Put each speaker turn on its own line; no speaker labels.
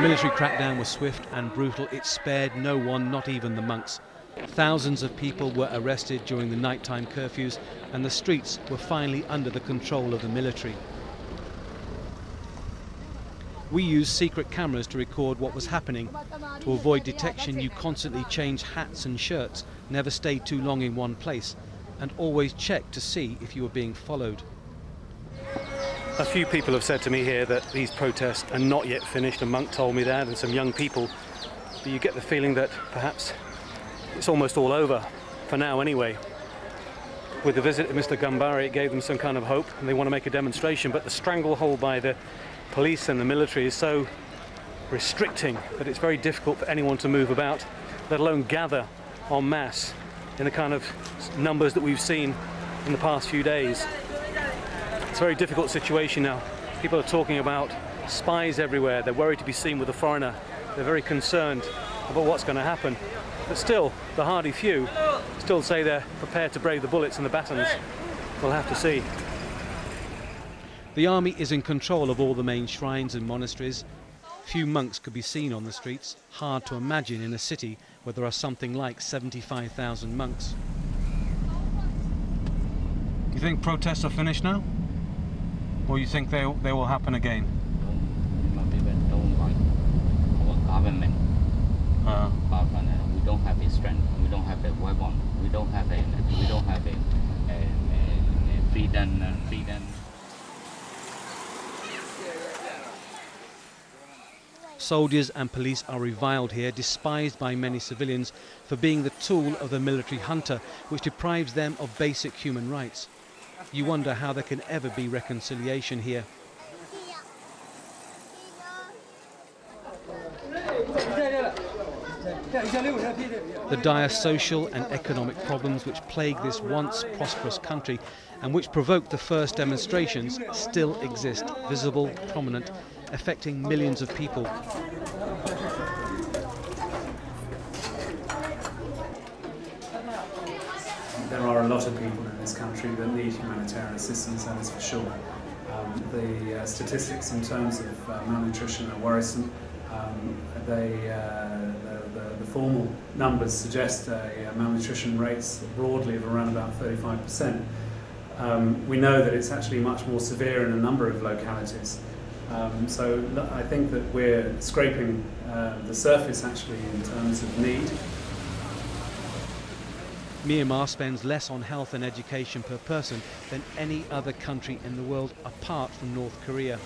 military crackdown was swift and brutal. It spared no one, not even the monks. Thousands of people were arrested during the nighttime curfews, and the streets were finally under the control of the military. We used secret cameras to record what was happening. To avoid detection, you constantly changed hats and shirts, never stayed too long in one place, and always checked to see if you were being followed. A few people have said to me here that these protests are not yet finished. A monk told me that, and some young people. But you get the feeling that perhaps it's almost all over, for now anyway. With the visit of Mr. Gambari, it gave them some kind of hope, and they want to make a demonstration, but the stranglehold by the police and the military is so restricting that it's very difficult for anyone to move about, let alone gather en masse in the kind of numbers that we've seen in the past few days. It's a very difficult situation now. People are talking about spies everywhere. They're worried to be seen with a foreigner. They're very concerned about what's going to happen. But still, the hardy few still say they're prepared to brave the bullets and the batons. We'll have to see. The army is in control of all the main shrines and monasteries. Few monks could be seen on the streets. Hard to imagine in a city where there are something like 75,000 monks. You think protests are finished now? Or you think they will happen again?
Don't like our government. We don't have a strength. We don't have a weapon. We don't have a freedom.
Soldiers and police are reviled here, despised by many civilians for being the tool of the military junta, which deprives them of basic human rights. You wonder how there can ever be reconciliation here. The dire social and economic problems which plague this once prosperous country and which provoked the first demonstrations still exist, visible, prominent, affecting millions of people.
There are a lot of people in this country that need humanitarian assistance, that is for sure. The statistics in terms of malnutrition are worrisome. The formal numbers suggest malnutrition rates broadly of around about 35%. We know that it's actually much more severe in a number of localities. So I think that we're scraping the surface actually in terms of need.
Myanmar spends less on health and education per person than any other country in the world apart from North Korea.